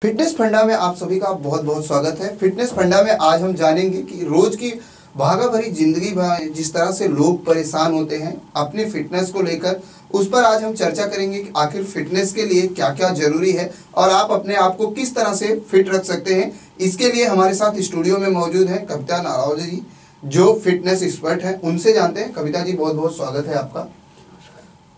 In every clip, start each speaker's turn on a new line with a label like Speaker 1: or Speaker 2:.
Speaker 1: Fitness फंडा में आप सभी का बहुत बहुत स्वागत है। फिटनेस फंडा में आज हम जानेंगे कि रोज की भागा भरी जिंदगी में जिस तरह से लोग परेशान होते हैं अपनी फिटनेस को लेकर, उस पर आज हम चर्चा करेंगे कि आखिर फिटनेस के लिए क्या क्या जरूरी है और आप अपने आप को किस तरह से फिट रख सकते हैं। इसके लिए हमारे साथ स्टूडियो में मौजूद है कविता नारावत जी, जो फिटनेस एक्सपर्ट हैं। उनसे जानते हैं। कविता जी, बहुत बहुत स्वागत है आपका।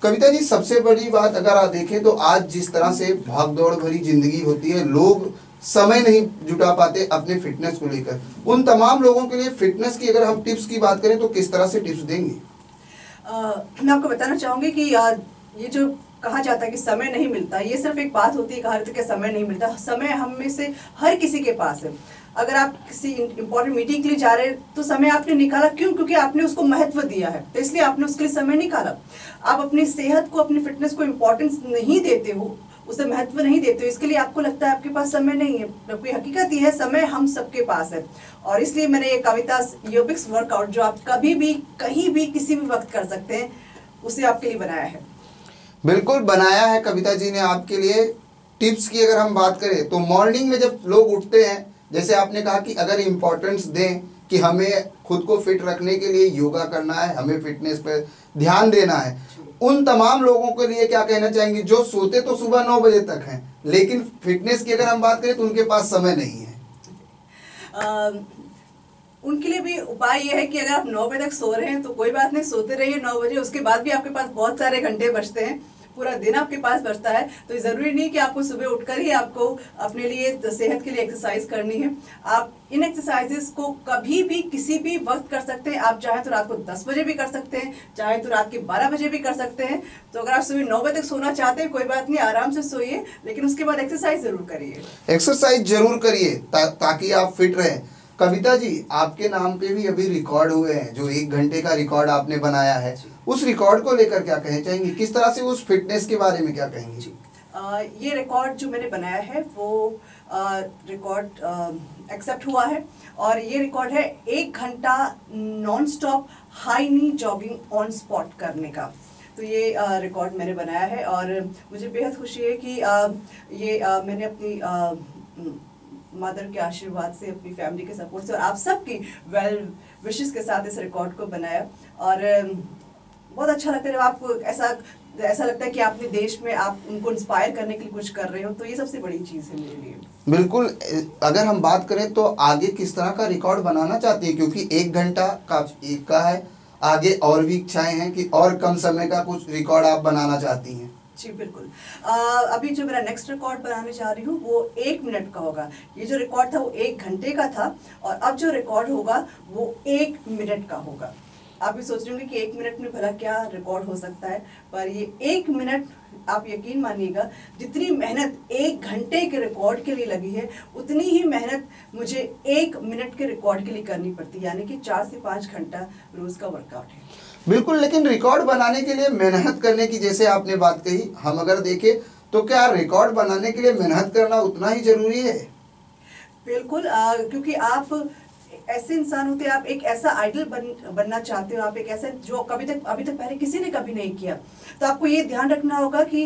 Speaker 1: कविता जी, सबसे बड़ी बात अगर आप देखें तो आज जिस तरह से भाग दौड़ भरी जिंदगी होती है, लोग समय नहीं जुटा पाते अपने फिटनेस को लेकर। उन तमाम लोगों के लिए फिटनेस की अगर हम टिप्स की बात करें तो किस तरह से टिप्स देंगे?
Speaker 2: मैं आपको बताना चाहूंगी कि ये जो कहा जाता है कि समय नहीं मिलता, ये सिर्फ एक बात होती है। कहा जाता है कि समय नहीं मिलता। समय हम में से हर किसी के पास है। अगर आप किसी इंपॉर्टेंट मीटिंग के लिए जा रहे हैं तो समय आपने निकाला, क्यों? क्योंकि आपने उसको महत्व दिया है, तो इसलिए आपने उसके लिए समय निकाला। आप अपनी सेहत को, अपनी फिटनेस को इम्पोर्टेंस नहीं देते हो, उसे महत्व नहीं देते हो, इसके लिए आपको लगता है आपके पास समय नहीं है। जबकि हकीकत ये है, समय हम सबके पास है। और इसलिए मैंने ये कविता एरोबिक्स वर्कआउट, जो आप कभी भी कहीं भी किसी भी वक्त कर सकते हैं, उसे आपके लिए बनाया है।
Speaker 1: बिल्कुल बनाया है कविता जी ने आपके लिए। टिप्स की अगर हम बात करें तो मॉर्निंग में जब लोग उठते हैं, जैसे आपने कहा कि अगर इम्पोर्टेंस दें कि हमें खुद को फिट रखने के लिए योगा करना है, हमें फिटनेस पर ध्यान देना है, उन तमाम लोगों के लिए क्या कहना चाहेंगे जो सोते तो सुबह 9 बजे तक हैं, लेकिन फिटनेस की अगर हम बात करें तो उनके पास समय नहीं है?
Speaker 2: उनके लिए भी उपाय ये है कि अगर आप 9 बजे तक सो रहे हैं तो कोई बात नहीं, सोते रहिए 9 बजे। उसके बाद भी आपके पास बहुत सारे घंटे बचते हैं, पूरा दिन आपके पास बचता है। तो ज़रूरी नहीं कि आपको सुबह उठकर ही आपको अपने लिए सेहत के लिए एक्सरसाइज करनी है। आप इन एक्सरसाइजेस को कभी भी किसी भी वक्त कर सकते हैं। आप चाहे तो रात को 10 बजे भी कर सकते हैं, चाहे तो रात के 12 बजे भी कर सकते हैं। तो अगर आप सुबह 9 बजे तक सोना चाहते हैं, कोई बात नहीं, आराम से सोइए, लेकिन उसके बाद एक्सरसाइज जरूर करिए।
Speaker 1: एक्सरसाइज जरूर करिए ताकि आप फिट रहें। कविता जी, आपके नाम पे भी अभी रिकॉर्ड हुए हैं, जो 1 घंटे का रिकॉर्ड आपने बनाया है, उस रिकॉर्ड को लेकर क्या कहना चाहेंगे? किस तरह से उस फिटनेस के बारे में क्या कहेंगे जी?
Speaker 2: ये रिकॉर्ड जो मैंने बनाया है वो रिकॉर्ड एक्सेप्ट हुआ है। और ये रिकॉर्ड है 1 घंटा non stop high knee jogging on spot करने का। तो ये रिकॉर्ड मैंने बनाया है और मुझे बेहद खुशी है कि मैंने अपनी मदर के आशीर्वाद से, अपनी फैमिली के सपोर्ट से और आप सबकी वेल विशेस के साथ इस रिकॉर्ड को बनाया। और बहुत अच्छा लगता है जब आपको ऐसा लगता है कि आपने देश में आप उनको इंस्पायर करने के लिए कुछ कर रहे हो, तो ये सबसे बड़ी चीज़ है मेरे लिए।
Speaker 1: बिल्कुल। अगर हम बात करें तो आगे किस तरह का रिकॉर्ड बनाना चाहती है, क्योंकि 1 घंटा का है, आगे और भी इच्छाएं हैं कि और कम समय का कुछ रिकॉर्ड आप बनाना चाहती हैं?
Speaker 2: जी बिल्कुल। अभी जो मेरा नेक्स्ट रिकॉर्ड बनाने जा रही हूँ वो 1 मिनट का होगा। ये जो रिकॉर्ड था वो 1 घंटे का था और अब जो रिकॉर्ड होगा वो 1 मिनट का होगा। आप भी सोच रहे होंगे कि 1 मिनट में भला क्या रिकॉर्ड हो सकता है, पर ये 1 मिनट, आप यकीन मानिएगा, जितनी मेहनत 1 घंटे के रिकॉर्ड के लिए लगी है, उतनी ही मेहनत मुझे 1 मिनट के रिकॉर्ड के लिए करनी पड़ती है। यानी कि 4 से 5 घंटा रोज का वर्कआउट है।
Speaker 1: बिल्कुल। लेकिन रिकॉर्ड बनाने के लिए मेहनत करने की जैसे आपने बात कही, हम अगर देखें तो क्या रिकॉर्ड बनाने के लिए मेहनत करना उतना ही जरूरी है?
Speaker 2: बिल्कुल। क्योंकि आप ऐसे इंसान होते हैं, आप एक ऐसा आइडल बनना चाहते हो, आप एक ऐसा जो अभी तक पहले किसी ने कभी नहीं किया। तो आपको ये ध्यान रखना होगा कि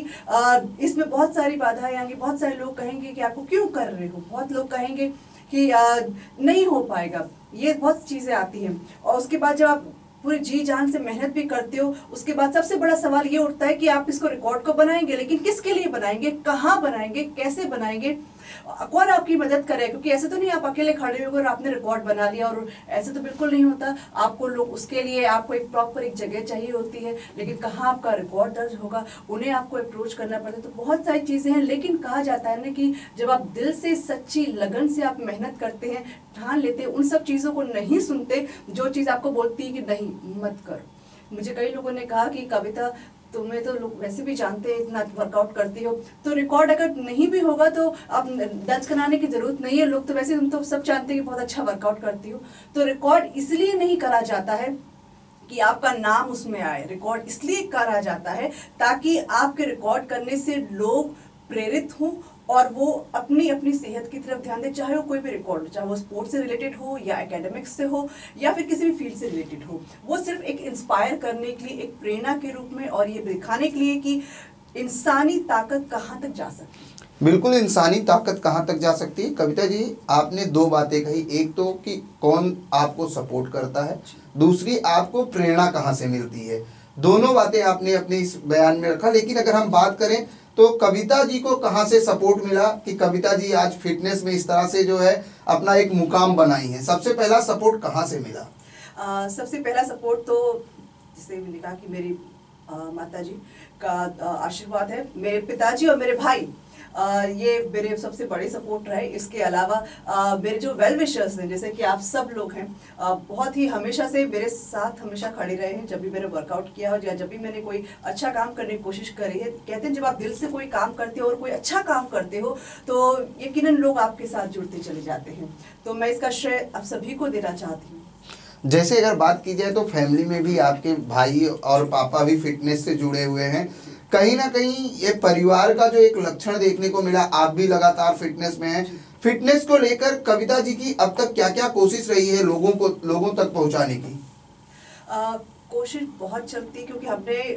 Speaker 2: इसमें बहुत सारी बाधाएं आएंगी। बहुत सारे लोग कहेंगे कि आपको क्यों कर रहे हो, बहुत लोग कहेंगे कि नहीं हो पाएगा, ये बहुत चीज़ें आती हैं। और उसके बाद जब आप पूरी जी जान से मेहनत भी करते हो, उसके बाद सबसे बड़ा सवाल ये उठता है कि आप इसको रिकॉर्ड को बनाएंगे, लेकिन किसके लिए बनाएंगे, कहाँ बनाएंगे, कैसे बनाएंगे, कौन आपकी मदद करे? क्योंकि ऐसे तो नहीं आप अकेले खड़े हो और आपने रिकॉर्ड बना लिया, और ऐसे तो बिल्कुल नहीं होता। आपको लोग, उसके लिए आपको एक प्रॉपर एक जगह चाहिए होती है, लेकिन कहाँ आपका रिकॉर्ड दर्ज होगा, उन्हें आपको अप्रोच करना पड़ता है। तो बहुत सारी चीज़ें हैं, लेकिन कहा जाता है ना कि जब आप दिल से, सच्ची लगन से आप मेहनत करते हैं, ठान लेते हैं, उन सब चीज़ों को नहीं सुनते जो चीज़ आपको बोलती है कि नहीं मत करो। मुझे कई लोगों ने कहा कि कविता, तुम्हें तो लोग वैसे भी जानते हैं इतना वर्कआउट करती हो, तो रिकॉर्ड अगर नहीं भी होगा तो अब दर्ज कराने की जरूरत नहीं है, लोग तो वैसे, तुम तो सब जानते हैं कि बहुत अच्छा वर्कआउट करती हो। तो रिकॉर्ड इसलिए नहीं करा जाता है कि आपका नाम उसमें आए, रिकॉर्ड इसलिए करा जाता है ताकि आपके रिकॉर्ड करने से लोग प्रेरित हों और वो अपनी अपनी सेहत की तरफ ध्यान दें। चाहे वो कोई भी रिकॉर्ड हो, चाहे वो स्पोर्ट्स से रिलेटेड हो या एकेडमिक्स से हो या फिर किसी भी फील्ड से रिलेटेड हो, वो सिर्फ एक इंस्पायर करने के लिए, एक प्रेरणा के रूप में, और ये दिखाने के लिए कि इंसानी ताकत कहाँ तक जा सकती है।
Speaker 1: बिल्कुल, इंसानी ताकत कहाँ तक जा सकती है। कविता जी, आपने दो बातें कही, एक तो कि कौन आपको सपोर्ट करता है, दूसरी आपको प्रेरणा कहाँ से मिलती है। दोनों बातें आपने अपने इस बयान में रखा। लेकिन अगर हम बात करें तो कविता जी को कहाँ से सपोर्ट मिला कि कविता जी आज फिटनेस में इस तरह से जो है अपना एक मुकाम बनाई है, सबसे पहला सपोर्ट कहाँ से मिला?
Speaker 2: सबसे पहला सपोर्ट तो जैसे मैंने कहा कि मेरी माता जी का आशीर्वाद है, मेरे पिताजी और मेरे भाई ये मेरे सबसे बड़े सपोर्ट रहे। इसके अलावा मेरे जो वेल विशर्स हैं, जैसे कि आप सब लोग हैं, बहुत ही हमेशा से मेरे साथ हमेशा खड़े रहे हैं जब भी मैंने वर्कआउट किया हो या जब भी मैंने कोई अच्छा काम करने की कोशिश करी है। कहते हैं जब आप दिल से कोई काम करते हो और कोई अच्छा काम करते हो तो यकीनन लोग आपके साथ जुड़ते चले जाते हैं। तो मैं इसका श्रेय आप सभी को देना चाहती हूँ।
Speaker 1: जैसे अगर बात की जाए तो फैमिली में भी आपके भाई और पापा भी फिटनेस से जुड़े हुए हैं। कहीं ना कहीं ये परिवार का जो एक लक्षण देखने को मिला, आप भी लगातार फिटनेस में हैं। फिटनेस को लेकर कविता जी की अब तक क्या क्या कोशिश रही है लोगों तक पहुंचाने की?
Speaker 2: कोशिश बहुत चलती है, क्योंकि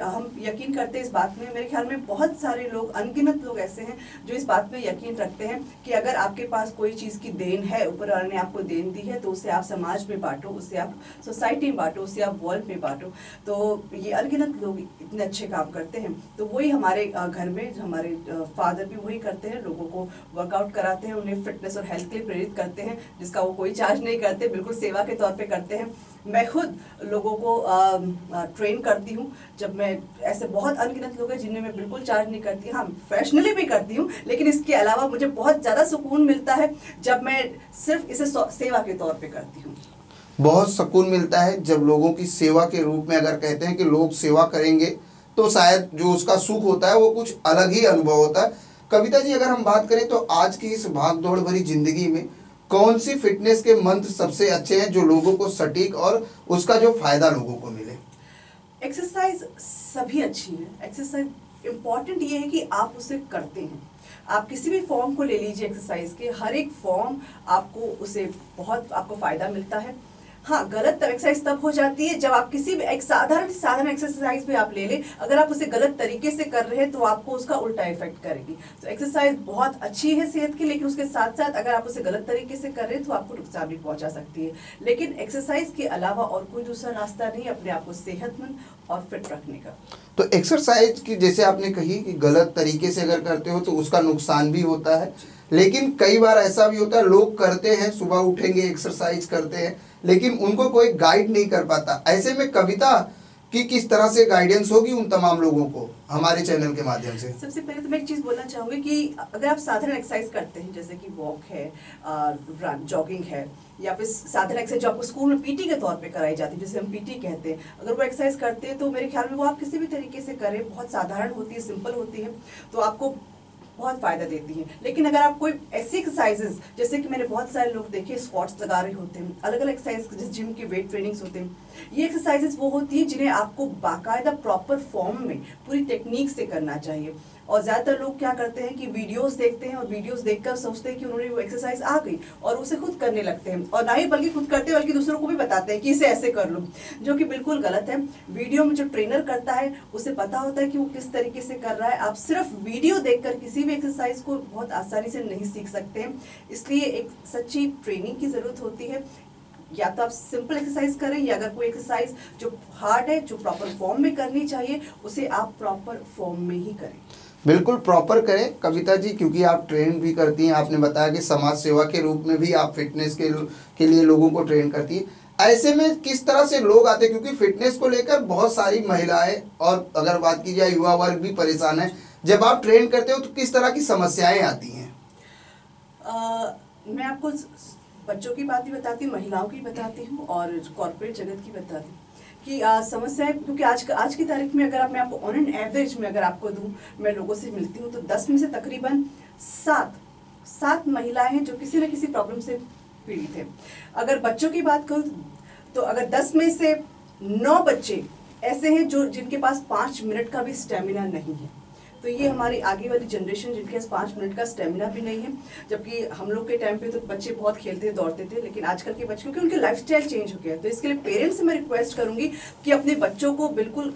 Speaker 2: हम यकीन करते हैं इस बात में। मेरे ख्याल में बहुत सारे लोग, अनगिनत लोग ऐसे हैं जो इस बात में यकीन रखते हैं कि अगर आपके पास कोई चीज़ की देन है, ऊपर वाले ने आपको देन दी है, तो उसे आप समाज में बांटो, उसे आप सोसाइटी में बांटो, उसे आप वर्ल्ड में बांटो। तो ये अनगिनत लोग इतने अच्छे काम करते हैं। तो वही हमारे घर में हमारे फादर भी वही करते हैं, लोगों को वर्कआउट कराते हैं, उन्हें फिटनेस और हेल्थ के लिए प्रेरित करते हैं, जिसका वो कोई चार्ज नहीं करते, बिल्कुल सेवा के तौर पर करते हैं। मैं खुद लोगों को ट्रेन करती हूँ। जब मैं ऐसे बहुत अनगिनत लोग हैं जिन्हें मैं बिल्कुल चार्ज नहीं करती, हाँ प्रोफेशनली भी करती हूँ, लेकिन इसके अलावा मुझे बहुत ज़्यादा सुकून मिलता है जब मैं सिर्फ इसे सेवा के तौर पे करती हूँ।
Speaker 1: बहुत सुकून मिलता है जब लोगों की सेवा के रूप में, अगर कहते हैं कि लोग सेवा करेंगे तो शायद जो उसका सुख होता है वो कुछ अलग ही अनुभव होता है। कविता जी, अगर हम बात करें तो आज की इस भागदौड़ भरी जिंदगी में कौन सी फिटनेस के मंत्र सबसे अच्छे हैं जो लोगों को सटीक और उसका जो फायदा लोगों को मिले?
Speaker 2: एक्सरसाइज सभी अच्छी है। एक्सरसाइज इम्पॉर्टेंट ये है कि आप उसे करते हैं। आप किसी भी फॉर्म को ले लीजिए, एक्सरसाइज के हर एक फॉर्म आपको उसे बहुत आपको फायदा मिलता है। हाँ, गलत एक्सरसाइज तब हो जाती है जब आप किसी भी एक साधारण एक्सरसाइज भी आप ले लें, अगर आप उसे गलत तरीके से कर रहे हैं तो आपको उसका उल्टा इफेक्ट करेगी। तो एक्सरसाइज बहुत अच्छी है सेहत की, लेकिन उसके साथ साथ अगर आप उसे गलत तरीके से कर रहे हैं तो आपको नुकसान भी पहुंचा सकती है। लेकिन एक्सरसाइज के अलावा और कोई दूसरा रास्ता नहीं अपने आप को सेहतमंद और फिट रखने का।
Speaker 1: तो एक्सरसाइज की जैसे आपने कही कि गलत तरीके से अगर करते हो तो उसका नुकसान भी होता है, लेकिन कई बार ऐसा भी होता है लोग करते हैं, सुबह उठेंगे एक्सरसाइज करते हैं, लेकिन उनको कोई गाइड नहीं कर पाता। ऐसे में कविता की किस तरह से गाइडेंस होगी उन तमाम लोगों को हमारे चैनल के माध्यम से?
Speaker 2: सबसे पहले तो मैं एक चीज़ बोलना चाहूँगी कि अगर आप साधारण एक्सरसाइज करते हैं, जैसे कि वॉक है, रन, जॉगिंग है, या फिर साधारण एक्सरसाइज जो आपको स्कूल में पीटी के तौर पे कराई जाती है, जिसे हम पीटी कहते हैं, अगर वो एक्सरसाइज करते हैं तो मेरे ख्याल में वो आप किसी भी तरीके से करें, बहुत साधारण होती है, सिंपल होती है, तो आपको बहुत फायदा देती है। लेकिन अगर आप कोई ऐसी एक्सरसाइजेस, जैसे कि मैंने बहुत सारे लोग देखे स्क्वाट्स लगा रहे होते हैं, अलग अलग एक्सरसाइज जैसे जिम की वेट ट्रेनिंग्स होते हैं, ये एक्सरसाइजेस वो होती हैं जिन्हें आपको बाकायदा प्रॉपर फॉर्म में पूरी टेक्निक से करना चाहिए। और ज़्यादातर लोग क्या करते हैं कि वीडियोस देखते हैं और वीडियोस देखकर सोचते हैं कि उन्होंने वो एक्सरसाइज आ गई और उसे खुद करने लगते हैं, और ना ही बल्कि खुद करते बल्कि दूसरों को भी बताते हैं कि इसे ऐसे कर लो, जो कि बिल्कुल गलत है। वीडियो में जो ट्रेनर करता है उसे पता होता है कि वो किस तरीके से कर रहा है। आप सिर्फ वीडियो देखकर किसी भी एक्सरसाइज को बहुत आसानी से नहीं सीख सकते हैं, इसलिए एक सच्ची ट्रेनिंग की ज़रूरत होती है। या तो आप सिंपल एक्सरसाइज करें, या अगर कोई एक्सरसाइज जो हार्ड है, जो प्रॉपर फॉर्म में करनी चाहिए, उसे आप प्रॉपर फॉर्म में ही करें।
Speaker 1: बिल्कुल प्रॉपर करें कविता जी, क्योंकि आप ट्रेन भी करती हैं। आपने बताया कि समाज सेवा के रूप में भी आप फिटनेस के लिए लोगों को ट्रेन करती हैं। ऐसे में किस तरह से लोग आते हैं, क्योंकि फिटनेस को लेकर बहुत सारी महिलाएं और अगर बात की जाए युवा वर्ग भी परेशान है, जब आप ट्रेन करते हो तो किस तरह की समस्याएं आती हैं?
Speaker 2: मैं आपको बच्चों की बात भी बताती हूँ, महिलाओं की बताती हूँ और कॉर्पोरेट जगत की बताती हूँ कि समस्याएं, क्योंकि आज की तारीख में अगर मैं आपको ऑन एन एवरेज में अगर आपको दूं, मैं लोगों से मिलती हूँ तो 10 में से तकरीबन 7 महिलाएं हैं जो किसी न किसी प्रॉब्लम से पीड़ित हैं। अगर बच्चों की बात करूँ तो अगर 10 में से 9 बच्चे ऐसे हैं जिनके पास 5 मिनट का भी स्टेमिना नहीं है। तो ये हमारी आगे वाली जनरेशन जिनके पास 5 मिनट का स्टेमिना भी नहीं है, जबकि हम लोग के टाइम पे तो बच्चे बहुत खेलते दौड़ते थे, लेकिन आजकल के बच्चे, क्योंकि उनके लाइफस्टाइल चेंज हो गया है, तो इसके लिए पेरेंट्स से मैं रिक्वेस्ट करूंगी कि अपने बच्चों को बिल्कुल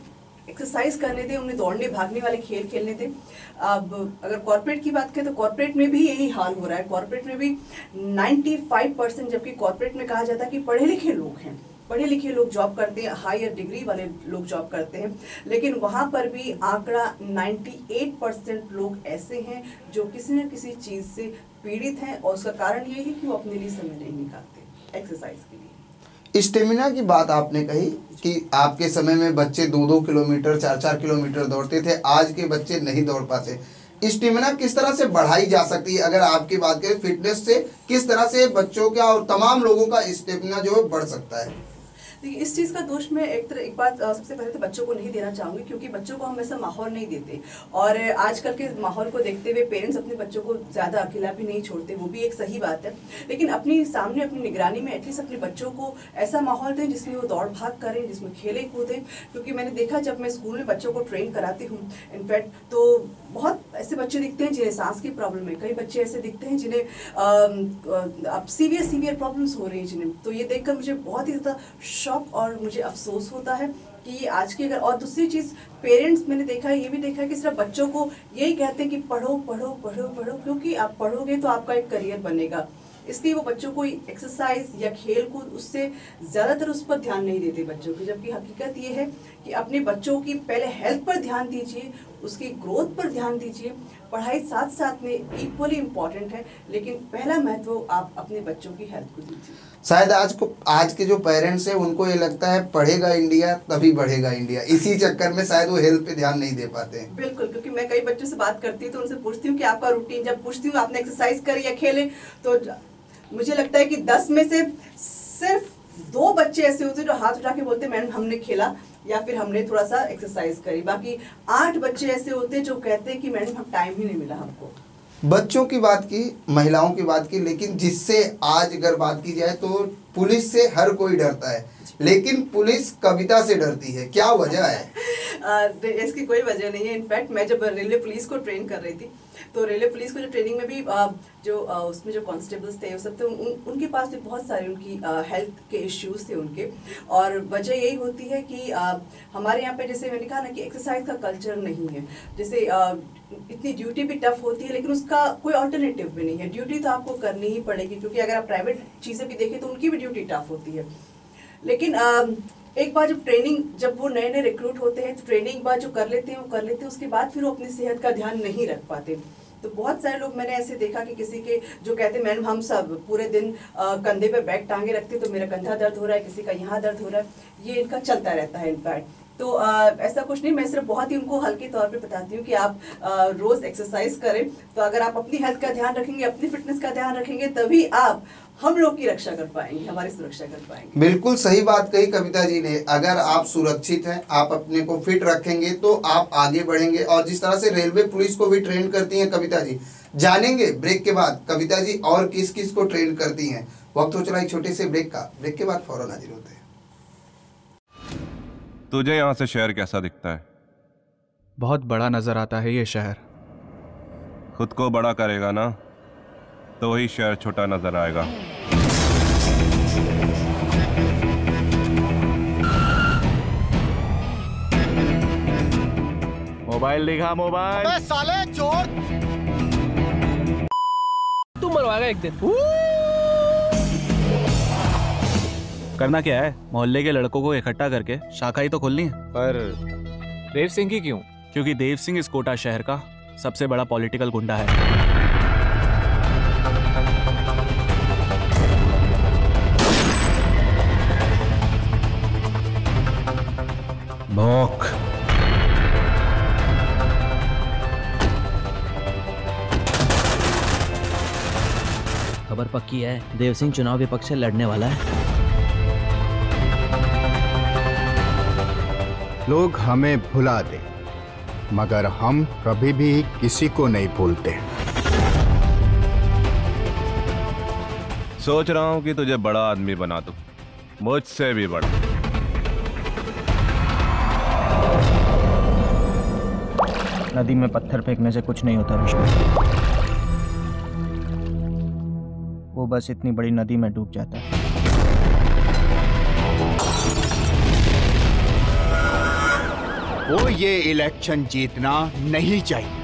Speaker 2: एक्सरसाइज करने दें, उन्हें दौड़ने भागने वाले खेल खेलने दें। अब अगर कॉर्पोरेट की बात करें तो कॉर्पोरेट में भी यही हाल हो रहा है। कॉर्पोरेट में भी 95%, जबकि कॉर्पोरेट में कहा जाता है कि पढ़े लिखे लोग हैं, पढ़े लिखे लोग जॉब करते हैं, हायर डिग्री वाले लोग जॉब करते हैं, लेकिन वहाँ पर भी आंकड़ा 98% लोग ऐसे हैं जो किसी न किसी चीज़ से पीड़ित हैं, और उसका कारण ये है कि वो अपने लिए समय नहीं निकालते एक्सरसाइज के लिए।
Speaker 1: स्टेमिना की बात आपने कही कि आपके समय में बच्चे 2-2 किलोमीटर 4-4 किलोमीटर दौड़ते थे, आज के बच्चे नहीं दौड़ पाते। स्टेमिना किस तरह से बढ़ाई जा सकती है? अगर आपकी बात करें फिटनेस से, किस तरह से बच्चों का और तमाम लोगों का स्टेमिना जो है बढ़ सकता है?
Speaker 2: देखिए, इस चीज़ का दोष मैं एक बात सबसे पहले तो बच्चों को नहीं देना चाहूँगी, क्योंकि बच्चों को हम ऐसा माहौल नहीं देते, और आजकल के माहौल को देखते हुए पेरेंट्स अपने बच्चों को ज़्यादा अकेला भी नहीं छोड़ते, वो भी एक सही बात है। लेकिन अपनी सामने अपनी निगरानी में एटलीस्ट अपने बच्चों को ऐसा माहौल दें जिसमें वो दौड़ भाग करें, जिसमें खेले कूदें। क्योंकि मैंने देखा जब मैं स्कूल में बच्चों को ट्रेन कराती हूँ इनफैक्ट, तो बहुत ऐसे बच्चे दिखते हैं जिन्हें सांस की प्रॉब्लम है, कई बच्चे ऐसे दिखते हैं जिन्हें अब सीवियर प्रॉब्लम्स हो रही हैं जिन्हें। तो ये देखकर मुझे बहुत ही ज़्यादा शॉक और मुझे अफसोस होता है कि आज की अगर, और दूसरी चीज़ पेरेंट्स मैंने देखा है, ये भी देखा है कि सिर्फ बच्चों को यही कहते हैं कि पढ़ो पढ़ो पढ़ो पढ़ो, क्योंकि आप पढ़ोगे तो आपका एक करियर बनेगा, इसलिए वो बच्चों को एक्सरसाइज या खेल कूद उससे ज़्यादातर उस पर ध्यान नहीं देते बच्चों की। जबकि हकीकत ये है कि अपने बच्चों की पहले हेल्थ पर ध्यान दीजिए, उसकी ग्रोथ पर ध्यान दीजिए। पढ़ाई साथ साथ में इक्वली इम्पॉर्टेंट है, लेकिन पहला महत्व आप अपने बच्चों की हेल्थ को दीजिए।
Speaker 1: शायद आज के जो पेरेंट्स हैं उनको ये लगता है पढ़ेगा इंडिया तभी बढ़ेगा इंडिया, इसी चक्कर में शायद वो हेल्थ पे ध्यान नहीं दे पाते हैं।
Speaker 2: बिल्कुल, क्योंकि मैं कई बच्चों से बात करती हूँ तो उनसे पूछती हूँ कि आपका रूटीन, जब पूछती हूँ आपने एक्सरसाइज करी या खेले, तो मुझे लगता है कि 10 में से सिर्फ 2 बच्चे ऐसे होते हैं जो हाथ उठा के बोलते हैं मैडम हमने खेला या फिर हमने थोड़ा सा एक्सरसाइज करी। बाकी 8 बच्चे ऐसे होते हैं जो कहते हैं कि मैडम हम टाइम ही नहीं मिला हमको।
Speaker 1: बच्चों की बात की, महिलाओं की बात की, लेकिन जिससे आज अगर बात की जाए तो पुलिस से हर कोई डरता है, लेकिन पुलिस कविता से डरती है, क्या वजह है?
Speaker 2: इसकी कोई वजह नहीं है। इनफैक्ट मैं जब रेलवे पुलिस को ट्रेन कर रही थी, तो रेलवे पुलिस को जो ट्रेनिंग में भी उसमें जो कांस्टेबल्स थे वो सब थे, उनके पास भी बहुत सारे उनकी हेल्थ के इश्यूज थे उनके, और वजह यही होती है कि हमारे यहाँ पे जैसे मैंने कहा ना कि एक्सरसाइज का कल्चर नहीं है। जैसे इतनी ड्यूटी भी टफ होती है, लेकिन उसका कोई ऑल्टरनेटिव भी नहीं है। ड्यूटी तो आपको करनी ही पड़ेगी, क्योंकि अगर आप प्राइवेट चीज़ें भी देखें तो उनकी भी ड्यूटी टफ होती है। लेकिन एक बार जब वो नए नए रिक्रूट होते हैं तो ट्रेनिंग बाद जो कर लेते हैं उसके बाद फिर वो अपनी सेहत का ध्यान नहीं रख पाते। तो बहुत सारे लोग मैंने ऐसे देखा कि किसी के जो कहते हैं मैडम हम सब पूरे दिन कंधे पे बैग टांगे रखते तो मेरा कंधा दर्द हो रहा है, किसी का यहाँ दर्द हो रहा है, ये इनका चलता रहता है इनफैक्ट। तो ऐसा कुछ नहीं, मैं सिर्फ बहुत ही उनको हल्के तौर पे बताती हूँ कि आप रोज़ एक्सरसाइज करें। तो अगर आप अपनी हेल्थ का ध्यान रखेंगे, अपनी फिटनेस का ध्यान रखेंगे, तभी आप हम लोग की रक्षा कर पाएंगे, हमारी सुरक्षा कर पाएंगे।
Speaker 1: बिल्कुल सही बात कही कविता जी ने। अगर आप सुरक्षित हैं, आप अपने को फिट रखेंगे तो आप आगे बढ़ेंगे। और जिस तरह से रेलवे पुलिस को भी ट्रेन करती हैं कविता जी, जानेंगे ब्रेक के बाद कविता जी और किस किस को ट्रेन करती हैं। वक्त हो चला एक छोटे से ब्रेक का, ब्रेक के बाद फौरन हाजिर होते हैं।
Speaker 3: तुझे यहाँ से शहर कैसा दिखता है?
Speaker 4: बहुत बड़ा नजर आता है ये शहर।
Speaker 3: खुद को बड़ा करेगा ना तो वही शहर छोटा नजर आएगा।
Speaker 4: मोबाइल दिखा, मोबाइल।
Speaker 5: अबे साले चोर,
Speaker 6: तू मरवाएगा एक दिन।
Speaker 4: करना क्या है? मोहल्ले के लड़कों को इकट्ठा करके शाखा ही तो खोलनी है।
Speaker 6: पर देव सिंह की क्यों?
Speaker 4: क्योंकि देव सिंह इस कोटा शहर का सबसे बड़ा पॉलिटिकल गुंडा है।
Speaker 3: भौंक।
Speaker 7: खबर पक्की है, देव सिंह चुनाव विपक्ष से लड़ने वाला है।
Speaker 5: लोग हमें भुला दे मगर हम कभी भी किसी को नहीं भूलते।
Speaker 3: सोच रहा हूं कि तुझे बड़ा आदमी बना दूं, मुझसे भी बड़ा।
Speaker 7: नदी में पत्थर फेंकने से कुछ नहीं होता विष्णु, वो बस इतनी बड़ी नदी में डूब जाता है।
Speaker 5: वो ये इलेक्शन जीतना नहीं चाहिए।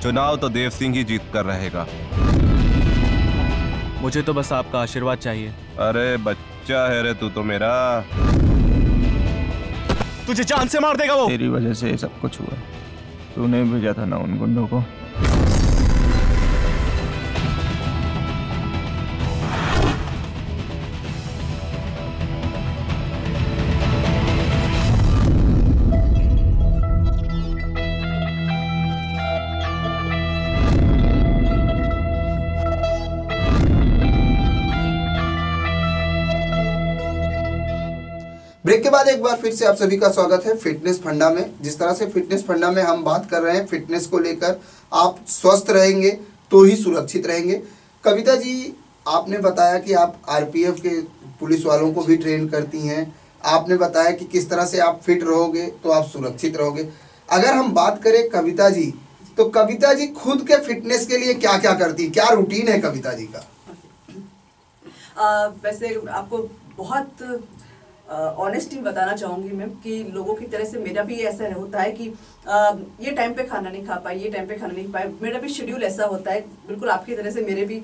Speaker 3: चुनाव तो देव सिंह ही जीत कर रहेगा।
Speaker 4: मुझे तो बस आपका आशीर्वाद चाहिए।
Speaker 3: अरे बच्चा है रे तू तो मेरा।
Speaker 4: तुझे जान से मार देगा वो।
Speaker 8: तेरी वजह से ये सब कुछ हुआ। तूने भेजा था ना उन गुंडों को।
Speaker 1: ब्रेक के बाद एक बार फिर से आप सभी का स्वागत है फिटनेस फंडा में। जिस तरह से फिटनेस फंडा में हम बात कर रहे हैं फिटनेस को लेकर, आप स्वस्थ रहेंगे तो ही सुरक्षित रहेंगे। कविता जी, आपने बताया कि आप आरपीएफ के पुलिस वालों को भी ट्रेन करती हैं। आपने बताया कि किस तरह से आप फिट रहोगे तो आप सुरक्षित रहोगे। अगर हम बात करें कविता जी, तो कविता जी खुद के फिटनेस के लिए क्या क्या करती, क्या रूटीन है कविता जी का?
Speaker 2: वैसे आपको बहुत ऑनेस्टली बताना चाहूँगी मैम कि लोगों की तरह से मेरा भी ऐसा होता है कि ये टाइम पे खाना नहीं खा पाए, ये टाइम पे खाना नहीं पाए। मेरा भी शेड्यूल ऐसा होता है, बिल्कुल आपकी तरह से मेरे भी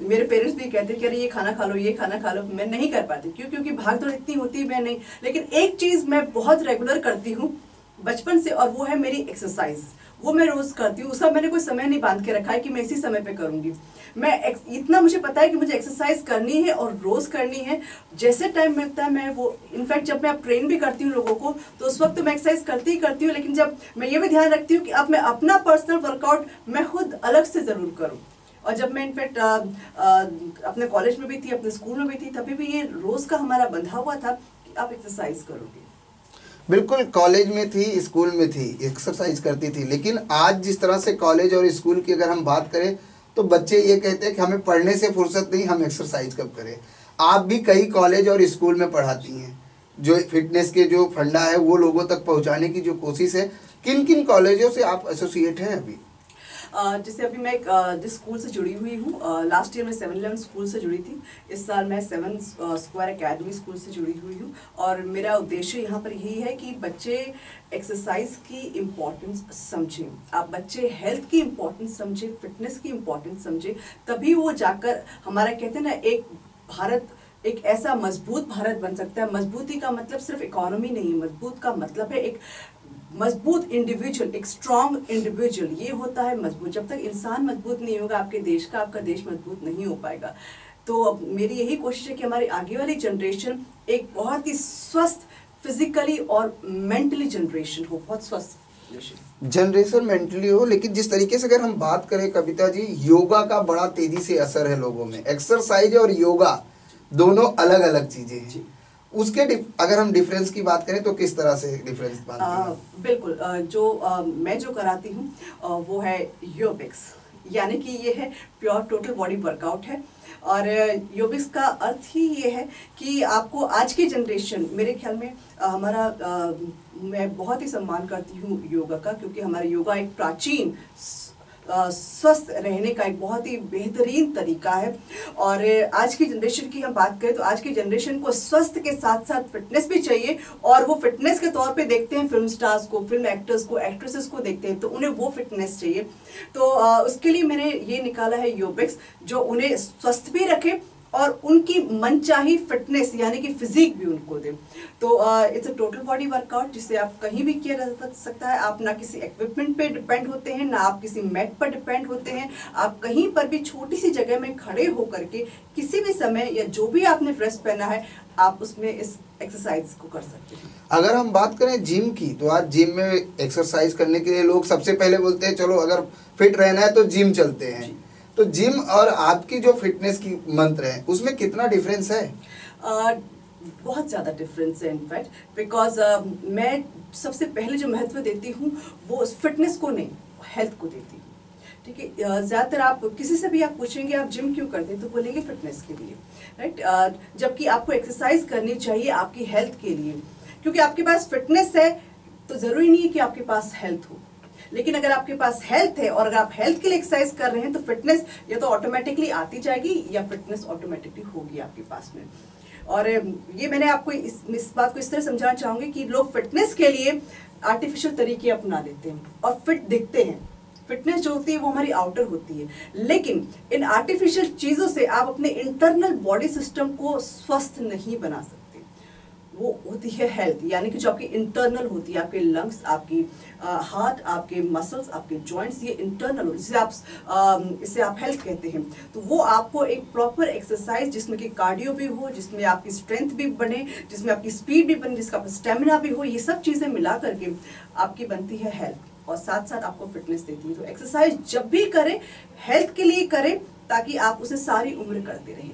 Speaker 2: मेरे पेरेंट्स भी कहते हैं कि अरे ये खाना खा लो, ये खाना खा लो। मैं नहीं कर पाती क्योंकि भाग दौड़ इतनी होती है, मैं नहीं। लेकिन एक चीज़ मैं बहुत रेगुलर करती हूँ बचपन से, और वो है मेरी एक्सरसाइज। वो मैं रोज करती हूँ। उसका मैंने कोई समय नहीं बांध के रखा है कि मैं इसी समय पे करूँगी। इतना मुझे पता है कि मुझे एक्सरसाइज करनी है और रोज करनी है। जैसे टाइम मिलता है मैं वो, इनफैक्ट जब मैं अब ट्रेन भी करती हूँ लोगों को, तो उस वक्त तो मैं एक्सरसाइज करती ही करती हूँ। लेकिन जब मैं ये भी ध्यान रखती हूँ कि अब मैं अपना पर्सनल वर्कआउट मैं खुद अलग से ज़रूर करूँ। और जब मैं इनफैक्ट अपने कॉलेज में भी थी, अपने स्कूल में भी थी, तभी भी ये रोज़ का हमारा बंधा हुआ था कि आप एक्सरसाइज करोगे।
Speaker 1: बिल्कुल, कॉलेज में थी, स्कूल में थी, एक्सरसाइज करती थी। लेकिन आज जिस तरह से कॉलेज और स्कूल की अगर हम बात करें तो बच्चे ये कहते हैं कि हमें पढ़ने से फुर्सत नहीं, हम एक्सरसाइज कब करें। आप भी कई कॉलेज और स्कूल में पढ़ाती हैं। जो फिटनेस के जो फंडा है वो लोगों तक पहुंचाने की जो कोशिश है, किन किन कॉलेजों से आप एसोसिएट हैं अभी?
Speaker 2: जैसे अभी मैं जिस स्कूल से जुड़ी हुई हूँ, लास्ट ईयर मैं 711 स्कूल से जुड़ी थी। इस साल मैं 7 स्क्वायर एकेडमी स्कूल से जुड़ी हुई हूँ। और मेरा उद्देश्य यहाँ पर यही है कि बच्चे एक्सरसाइज की इम्पोर्टेंस समझें, आप बच्चे हेल्थ की इम्पोर्टेंस समझें, फिटनेस की इम्पोर्टेंस समझें। तभी वो जाकर हमारा कहते हैं ना, एक भारत, एक ऐसा मजबूत भारत बन सकता है। मजबूती का मतलब सिर्फ इकोनॉमी नहीं, मजबूत का मतलब है एक मजबूत इंडिविजुअल, एक स्ट्रॉन्ग इंडिविजुअल। ये होता है मजबूत। जब तक इंसान मजबूत नहीं होगा आपके देश का, आपका देश मजबूत नहीं हो पाएगा। तो मेरी यही कोशिश है कि हमारी आगे वाली जनरेशन एक बहुत ही स्वस्थ फिजिकली और मेंटली जनरेशन हो, बहुत स्वस्थ
Speaker 1: जनरेशन मेंटली हो। लेकिन जिस तरीके से अगर हम बात करें कविता जी, योगा का बड़ा तेजी से असर है लोगों में। एक्सरसाइज और योगा दोनों अलग अलग चीजें हैं। उसके अगर हम डिफरेंस की बात करें तो किस तरह से डिफरेंस मानते हैं?
Speaker 2: बिल्कुल, मैं जो कराती हूँ वो है योबिक्स, यानी कि ये है प्योर टोटल बॉडी वर्कआउट है। और योबिक्स का अर्थ ही ये है कि आपको आज की जनरेशन, मेरे ख्याल में मैं बहुत ही सम्मान करती हूँ योगा का, क्योंकि हमारा योगा एक प्राचीन स्वस्थ रहने का एक बहुत ही बेहतरीन तरीका है। और आज की जनरेशन की हम बात करें तो आज की जनरेशन को स्वस्थ के साथ साथ फिटनेस भी चाहिए। और वो फिटनेस के तौर पे देखते हैं फिल्म स्टार्स को, फिल्म एक्टर्स को, एक्ट्रेसेस को देखते हैं, तो उन्हें वो फिटनेस चाहिए। तो उसके लिए मैंने ये निकाला है योबिक्स, जो उन्हें स्वस्थ भी रखे और उनकी मनचाही फिटनेस यानी कि फिजिक भी उनको दे। तो it's a total body workout, जिसे आप कहीं भी किया जा सकता है। आप ना किसी इक्विपमेंट पे डिपेंड होते हैं, ना आप किसी मैट पर डिपेंड होते हैं। आप कहीं पर भी छोटी सी जगह में खड़े होकर के किसी भी समय, या जो भी आपने ड्रेस पहना है, आप उसमें इस एक्सरसाइज को कर सकते हैं।
Speaker 1: अगर हम बात करें जिम की, तो आज जिम में एक्सरसाइज करने के लिए लोग सबसे पहले बोलते हैं चलो अगर फिट रहना है तो जिम चलते हैं। तो जिम और आपकी जो फिटनेस की मंत्र है उसमें कितना डिफरेंस है?
Speaker 2: बहुत ज़्यादा डिफरेंस है इनफैक्ट, बिकॉज मैं सबसे पहले जो महत्व देती हूँ वो फिटनेस को नहीं, हेल्थ को देती हूँ। ठीक है, ज़्यादातर आप किसी से भी आप पूछेंगे आप जिम क्यों करते हैं, तो बोलेंगे फिटनेस के लिए, राइट। जबकि आपको एक्सरसाइज करनी चाहिए आपकी हेल्थ के लिए, क्योंकि आपके पास फिटनेस है तो ज़रूरी नहीं है कि आपके पास हेल्थ हो। लेकिन अगर आपके पास हेल्थ है और अगर आप हेल्थ के लिए एक्सरसाइज कर रहे हैं तो फिटनेस या तो ऑटोमेटिकली आती जाएगी या फिटनेस ऑटोमेटिकली होगी आपके पास में। और ये मैंने आपको इस बात को इस तरह समझाना चाहूँगी कि लोग फिटनेस के लिए आर्टिफिशियल तरीके अपना लेते हैं और फिट दिखते हैं। फिटनेस जो होती है वो हमारी आउटर होती है, लेकिन इन आर्टिफिशियल चीज़ों से आप अपने इंटरनल बॉडी सिस्टम को स्वस्थ नहीं बना सकते। वो होती है हेल्थ, यानी कि जो आपकी इंटरनल होती है, आपके लंग्स, आपकी हार्ट, आपके मसल्स, आपके जॉइंट्स, ये इंटरनल होती है, इसे आप हेल्थ कहते हैं। तो वो आपको एक प्रॉपर एक्सरसाइज जिसमें कि कार्डियो भी हो, जिसमें आपकी स्ट्रेंथ भी बने, जिसमें आपकी स्पीड भी बने, जिसका स्टेमिना भी हो, ये सब चीज़ें मिला करके आपकी बनती है हेल्थ और साथ साथ आपको फिटनेस देती है। तो एक्सरसाइज जब भी करें हेल्थ के लिए करें ताकि आप उसे सारी उम्र करते रहें।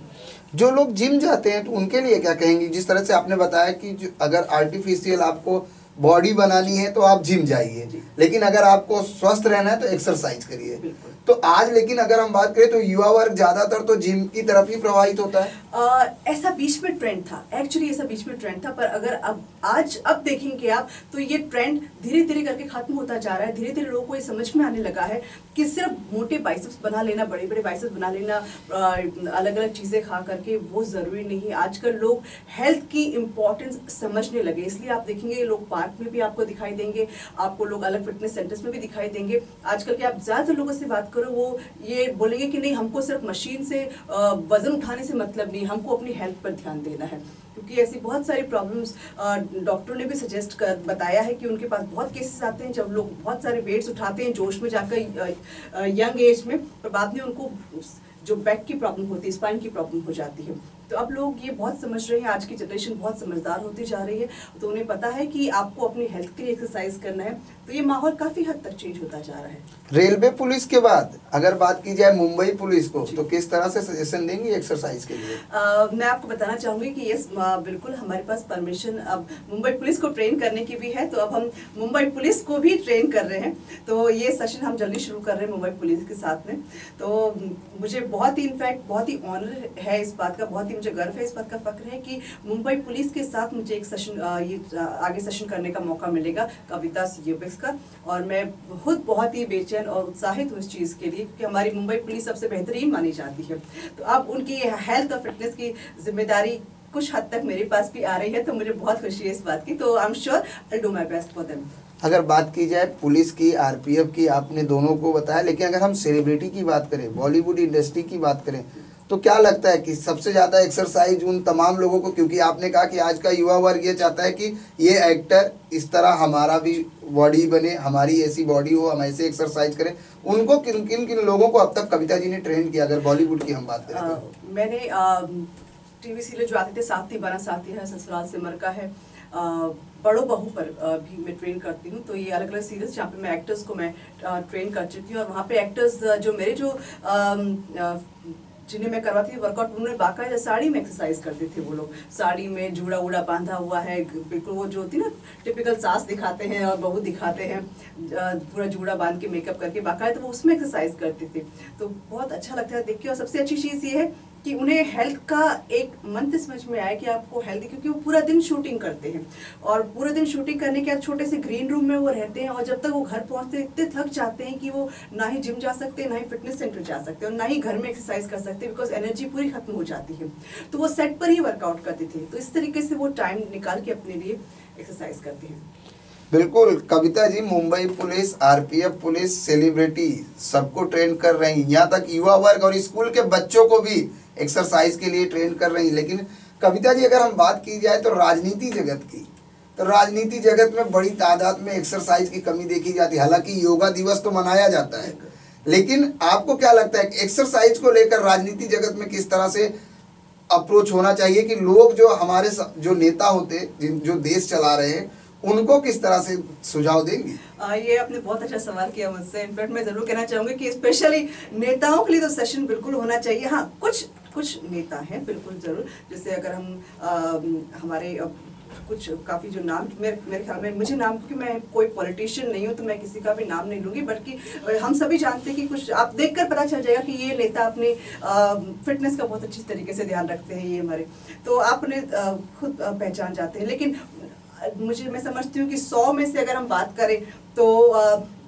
Speaker 1: जो लोग जिम जाते हैं तो उनके लिए क्या कहेंगे? जिस तरह से आपने बताया कि अगर आर्टिफिशियल आपको बॉडी बनानी है तो आप जिम जाइए, लेकिन अगर आपको स्वस्थ रहना है तो एक्सरसाइज करिए। तो आज लेकिन अगर हम बात करें तो युवा वर्ग ज्यादातर तो जिम की तरफ ही प्रभावित होता है।
Speaker 2: ऐसा बीच में ट्रेंड था, एक्चुअली ऐसा बीच में ट्रेंड था, पर अगर अब देखेंगे आप तो ये ट्रेंड धीरे धीरे करके खत्म होता जा रहा है। धीरे धीरे लोगों को ये समझ में आने लगा है कि सिर्फ मोटे बाइसेप्स बना लेना, बड़े बड़े बाइसेप्स बना लेना, अलग अलग चीज़ें खा करके वो ज़रूरी नहीं। आजकल लोग हेल्थ की इम्पोर्टेंस समझने लगे, इसलिए आप देखेंगे लोग पार्क में भी आपको दिखाई देंगे, आपको लोग अलग फिटनेस सेंटर्स में भी दिखाई देंगे। आजकल के आप ज़्यादातर लोगों से बात करो वो ये बोलेंगे कि नहीं, हमको सिर्फ मशीन से वजन उठाने से मतलब नहीं, हमको अपनी हेल्थ पर ध्यान देना है। क्योंकि ऐसी बहुत सारी प्रॉब्लम्स डॉक्टरों ने भी सजेस्ट कर बताया है कि उनके पास बहुत केसेस आते हैं जब लोग बहुत सारे वेट्स उठाते हैं जोश में जाकर यंग एज में, पर बाद में उनको जो बैक की प्रॉब्लम होती है, स्पाइन की प्रॉब्लम हो जाती है। तो अब लोग ये बहुत समझ रहे हैं, आज की जनरेशन बहुत समझदार होती जा रही है, तो उन्हें पता है कि आपको अपनी हेल्थ के लिए एक्सरसाइज करना है। तो ये माहौल काफ़ी हद तक चेंज होता जा रहा है।
Speaker 1: रेलवे पुलिस के बाद अगर बात की जाए मुंबई पुलिस को, तो किस तरह से सजेशन देंगे एक्सरसाइज के लिए?
Speaker 2: मैं आपको बताना चाहूँगी कि यस बिल्कुल हमारे पास परमिशन अब मुंबई पुलिस को ट्रेन करने की भी है, तो अब हम मुंबई पुलिस को भी ट्रेन कर रहे हैं। तो ये सेशन हम जल्दी शुरू कर रहे हैं मुंबई पुलिस के साथ में। तो मुझे बहुत ही इनफैक्ट बहुत ही ऑनर है इस बात का, बहुत ही मुझे गर्व है, इस बात का फक्र है कि मुंबई पुलिस के साथ मुझे एक सेशन आगे सेशन करने का मौका मिलेगा कविता सीएबीएक्स का। और मैं खुद बहुत ही बेचैन और उत्साहित हूँ इस चीज़ के लिए, क्योंकि हमारी मुंबई पुलिस सबसे बेहतरीन मानी जाती है। तो अब उनकी हेल्थ और फिटनेस की जिम्मेदारी कुछ हद तक मेरे पास भी आ रही है, तो मुझे बहुत खुशी है इस बात की। तो I am sure I do my best for them.
Speaker 1: अगर बात की जाए पुलिस की, आरपीएफ की, आपने दोनों को बताया, लेकिन अगर हम सेलिब्रिटी की बात करें, बॉलीवुड इंडस्ट्री की बात करें, तो क्या लगता है कि सबसे ज़्यादा एक्सरसाइज उन तमाम लोगों को, क्योंकि आपने कहा कि आज का युवा वर्ग ये चाहता है कि ये एक्टर इस तरह हमारा भी बॉडी बने, हमारी ऐसी बॉडी हो, हम ऐसे एक्सरसाइज करें, उनको किन किन किन लोगों को अब तक कविता जी ने ट्रेन किया? अगर बॉलीवुड की हम बात करें तो
Speaker 2: मैंने टीवी सीरियल जो आते थे, साथी बना साथी है, ससुराल सिमर का है, बड़ो बहू पर भी मैं ट्रेन करती हूँ। तो ये अलग अलग सीरियल्स जहाँ पे मैं एक्टर्स को मैं ट्रेन कर चुकी हूँ, और वहाँ पे एक्टर्स जो मेरे जो जिन्हें मैं करवाती थी वर्कआउट, उन्होंने बाकायदा साड़ी में एक्सरसाइज करते थे। वो लोग साड़ी में जूड़ा उड़ा बांधा हुआ है, बिल्कुल वो जो होती ना टिपिकल सास दिखाते हैं और बहू दिखाते हैं, पूरा जूड़ा बांध के मेकअप करके बाकायदा वो उसमें एक्सरसाइज करते थे। तो बहुत अच्छा लगता है देख के। और सबसे अच्छी चीज़ ये है कि उन्हें हेल्थ का एक मंत्र समझ में आया कि आपको हेल्दी, क्योंकि वो पूरा दिन शूटिंग करते हैं और पूरे दिन शूटिंग करने के बाद छोटे से ग्रीन रूम में वो रहते हैं, और जब तक वो घर पहुंचते इतने थक जाते हैं कि वो ना ही जिम जा सकते, ना ही फिटनेस सेंटर जा सकते और ना ही घर में एक्सरसाइज कर सकते, बिकॉज एनर्जी पूरी खत्म हो जाती है। तो वो सेट पर ही वर्कआउट करते थे। तो इस तरीके से वो टाइम निकाल के अपने लिए एक्सरसाइज करते हैं।
Speaker 1: बिल्कुल Kavita ji, Mumbai police, RPF police, celebrity सबको ट्रेन कर रही, यहाँ तक युवा वर्ग और स्कूल के बच्चों को भी एक्सरसाइज के लिए ट्रेन कर रही। लेकिन कविता जी अगर हम बात की जाए तो राजनीति जगत की, तो राजनीति जगत में बड़ी तादाद में एक्सरसाइज की कमी देखी जाती है। हालांकि योगा दिवस तो मनाया जाता है, लेकिन आपको क्या लगता है कि एक्सरसाइज को लेकर राजनीति जगत में किस तरह से अप्रोच होना चाहिए कि लोग जो हमारे जो नेता होते, जो देश चला रहे हैं, उनको किस तरह से सुझाव देंगी?
Speaker 2: ये आपने बहुत अच्छा सवाल किया मुझसे। इनफैक्ट मैं जरूर कहना चाहूँगी कि स्पेशली नेताओं के लिए तो सेशन बिल्कुल होना चाहिए। हाँ, कुछ नेता हैं बिल्कुल ज़रूर, जैसे अगर हम हमारे कुछ काफ़ी जो नाम मेरे ख्याल में, मुझे नाम, क्योंकि मैं कोई पॉलिटिशियन नहीं हूँ तो मैं किसी का भी नाम नहीं लूँगी, बल्कि हम सभी जानते हैं कि कुछ आप देखकर पता चल जाएगा कि ये नेता अपने फिटनेस का बहुत अच्छी तरीके से ध्यान रखते हैं, ये हमारे, तो आप उन्हें खुद पहचान जाते हैं। लेकिन मैं समझती हूँ कि 100 में से अगर हम बात करें तो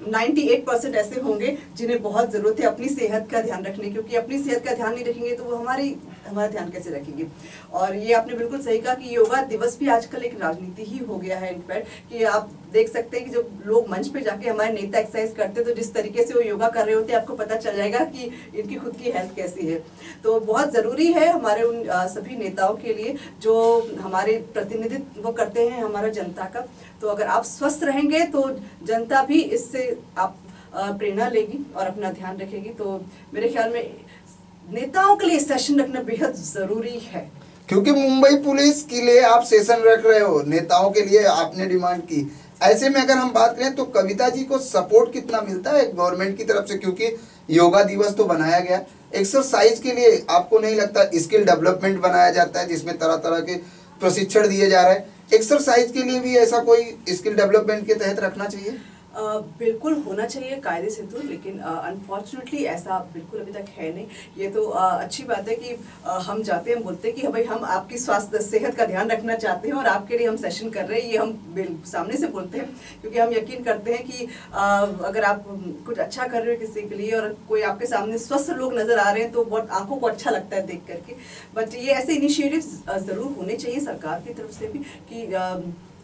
Speaker 2: 98% ऐसे होंगे जिन्हें बहुत ज़रूरत है अपनी सेहत का ध्यान रखने, क्योंकि अपनी सेहत का ध्यान नहीं रखेंगे तो वो हमारा ध्यान कैसे रखेंगे। और ये आपने बिल्कुल सही कहा कि योगा दिवस भी आजकल एक राजनीति ही हो गया है इनफैक्ट, कि आप देख सकते हैं कि जब लोग मंच पे जाके हमारे नेता एक्सरसाइज करते हैं तो जिस तरीके से वो योगा कर रहे होते हैं आपको पता चल जाएगा कि इनकी खुद की हेल्थ कैसी है। तो बहुत ज़रूरी है हमारे उन सभी नेताओं के लिए जो हमारे प्रतिनिधित्व करते हैं हमारा जनता का। तो अगर आप स्वस्थ रहेंगे तो जनता भी इससे आप प्रेरणा लेगी और अपना ध्यान रखेगी। तो मेरे ख्याल में नेताओं के लिए सेशन रखना बेहद ज़रूरी है,
Speaker 1: क्योंकि मुंबई पुलिस के लिए आप सेशन रख रहे हो, नेताओं के लिए आपने डिमांड की। ऐसे में अगर हम बात करें तो कविता जी को सपोर्ट कितना मिलता है गवर्नमेंट की तरफ से, क्योंकि योगा दिवस तो बनाया गया, एक्सरसाइज के लिए आपको नहीं लगता स्किल डेवलपमेंट बनाया जाता है जिसमें तरह तरह के प्रशिक्षण दिए जा रहे हैं, एक्सरसाइज के लिए भी ऐसा कोई स्किल डेवलपमेंट के तहत रखना चाहिए?
Speaker 2: बिल्कुल होना चाहिए कायदे से तो, लेकिन अनफॉर्चुनेटली ऐसा बिल्कुल अभी तक है नहीं। ये तो अच्छी बात है कि हम जाते हैं, बोलते हैं कि भाई हम आपकी स्वास्थ्य सेहत का ध्यान रखना चाहते हैं और आपके लिए हम सेशन कर रहे हैं, ये हम सामने से बोलते हैं क्योंकि हम यकीन करते हैं कि अगर आप कुछ अच्छा कर रहे हो किसी के लिए और कोई आपके सामने स्वस्थ लोग नज़र आ रहे हैं तो बहुत आंखों को अच्छा लगता है देख करके। बट ये ऐसे इनिशिएटिव ज़रूर होने चाहिए सरकार की तरफ से भी कि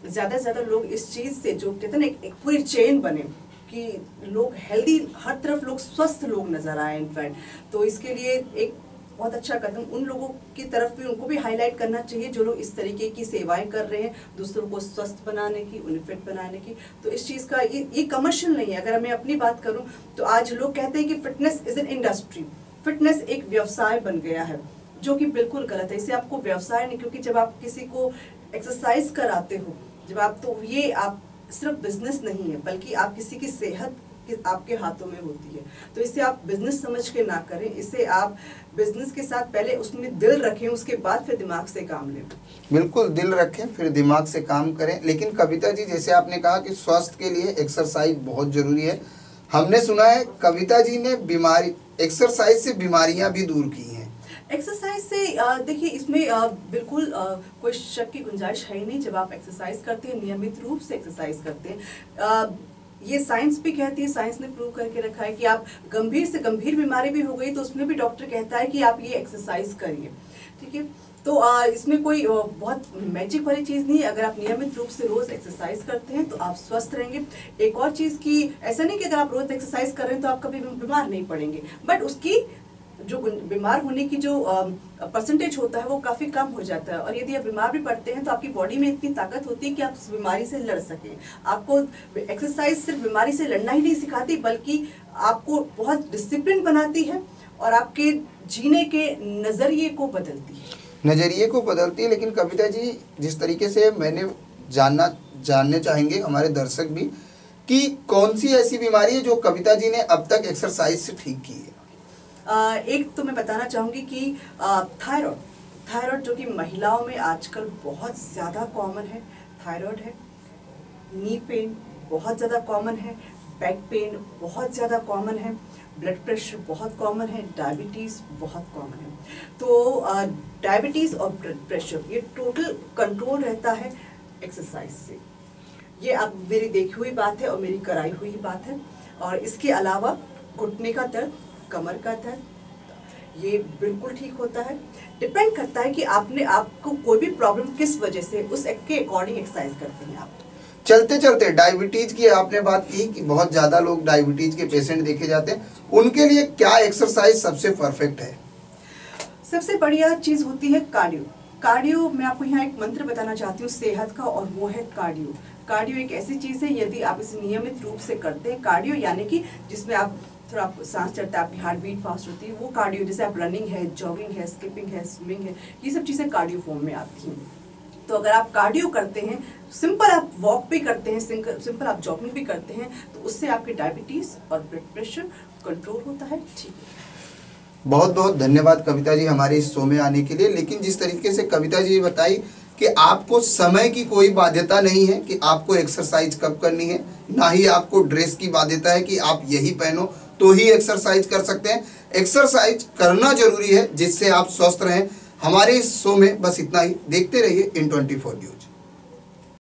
Speaker 2: ज़्यादा से ज़्यादा लोग इस चीज़ से जो कहते हैं ना एक पूरी चेन बने कि लोग हेल्दी, हर तरफ लोग स्वस्थ लोग नज़र आए इनफैक्ट। तो इसके लिए एक बहुत अच्छा कदम उन लोगों की तरफ भी, उनको भी हाईलाइट करना चाहिए जो लोग इस तरीके की सेवाएं कर रहे हैं दूसरों को स्वस्थ बनाने की, उन्हें फिट बनाने की। तो इस चीज़ का ये कमर्शियल नहीं है। अगर मैं अपनी बात करूँ तो आज लोग कहते हैं कि fitness is an industry, fitness एक व्यवसाय बन गया है, जो कि बिल्कुल गलत है। इससे आपको व्यवसाय नहीं, क्योंकि जब आप किसी को एक्सरसाइज कराते हो, जब आप, तो ये आप सिर्फ बिजनेस नहीं है बल्कि आप किसी की सेहत आपके हाथों में होती है। तो इसे आप बिजनेस समझ के ना करें, इसे आप बिजनेस के साथ पहले उसमें दिल रखें, उसके बाद फिर दिमाग से काम लें।
Speaker 1: बिल्कुल दिल रखें फिर दिमाग से काम करें। लेकिन कविता जी, जैसे आपने कहा कि स्वास्थ्य के लिए एक्सरसाइज बहुत जरूरी है, हमने सुना है कविता जी ने एक्सरसाइज से बीमारियां भी दूर की हैं।
Speaker 2: एक्सरसाइज से देखिए इसमें बिल्कुल कोई शक की गुंजाइश है ही नहीं। जब आप एक्सरसाइज करते हैं, नियमित रूप से एक्सरसाइज करते हैं, ये साइंस भी कहती है, साइंस ने प्रूव करके रखा है कि आप गंभीर से गंभीर बीमारी भी हो गई तो उसमें भी डॉक्टर कहता है कि आप ये एक्सरसाइज करिए, ठीक है। तो इसमें कोई बहुत मैजिक वाली चीज़ नहीं है। अगर आप नियमित रूप से रोज़ एक्सरसाइज करते हैं तो आप स्वस्थ रहेंगे। एक और चीज़ की, ऐसा नहीं कि अगर आप रोज़ एक्सरसाइज कर रहे हैं तो आप कभी बीमार नहीं पड़ेंगे, बट उसकी जो बीमार होने की जो परसेंटेज होता है वो काफ़ी कम हो जाता है। और यदि आप बीमार भी पड़ते हैं तो आपकी बॉडी में इतनी ताकत होती है कि आप उस बीमारी से लड़ सकें। आपको एक्सरसाइज सिर्फ बीमारी से लड़ना ही नहीं सिखाती बल्कि आपको बहुत डिसिप्लिन बनाती है और आपके जीने के नज़रिए को बदलती है। लेकिन कविता जी, जिस तरीके से मैंने जानने चाहेंगे हमारे दर्शक भी कि कौन सी ऐसी बीमारी है जो कविता जी ने अब तक एक्सरसाइज से ठीक की है? एक तो मैं बताना चाहूँगी कि थायराइड जो कि महिलाओं में आजकल बहुत ज़्यादा कॉमन है, थायराइड है। नी पेन बहुत ज़्यादा कॉमन है, बैक पेन बहुत ज़्यादा कॉमन है, ब्लड प्रेशर बहुत कॉमन है, डायबिटीज़ बहुत कॉमन है। तो डायबिटीज़ और ब्लड प्रेशर ये टोटल कंट्रोल रहता है एक्सरसाइज से। ये अब मेरी देखी हुई बात है और मेरी कराई हुई बात है। और इसके अलावा घुटने का दर्द, कमर का दर्द, ये बिल्कुल ठीक होता है। डिपेंड करता है कि आपको कोई भी प्रॉब्लम किस वजह से, उस के अकॉर्डिंग एक्सरसाइज करते हैं आप।
Speaker 1: चलते चलते डायबिटीज की आपने बात की कि बहुत ज़्यादा लोग डायबिटीज के पेशेंट देखे जाते हैं, उनके लिए क्या एक्सरसाइज सबसे परफेक्ट है?
Speaker 2: सबसे बढ़िया चीज़ होती है कार्डियो। मैं आपको यहाँ एक मंत्र बताना चाहती हूँ सेहत का, और वो है कार्डियो। कार्डियो एक ऐसी चीज़ है, यदि आप इसे नियमित रूप से करते हैं, कार्डियो यानी कि जिसमें आप थोड़ा सांस चढ़ता है, आपकी हार्ट बीट फास्ट होती है, वो कार्डियो। जैसे आप रनिंग है, जॉगिंग है, स्किपिंग है, स्विमिंग है, ये सब चीज़ें कार्डियो फॉर्म में आती हैं। तो अगर आप कार्डियो करते हैं, सिंपल आप वॉक भी करते हैं, सिंपल आप जॉगिंग भी करते हैं, तो उससे आपके डायबिटीज़ और ब्लड प्रेशर कंट्रोल होता है। ठीक है,
Speaker 1: बहुत बहुत धन्यवाद कविता जी हमारे इस शो में आने के लिए। लेकिन जिस तरीके से कविता जी बताई कि आपको समय की कोई बाध्यता नहीं है कि आपको एक्सरसाइज कब करनी है, ना ही आपको ड्रेस की बाध्यता है कि आप यही पहनो तो ही एक्सरसाइज कर सकते हैं। एक्सरसाइज करना जरूरी है जिससे आप स्वस्थ रहें। हमारे इस शो में बस इतना ही। देखते रहिए इन 24 न्यूज।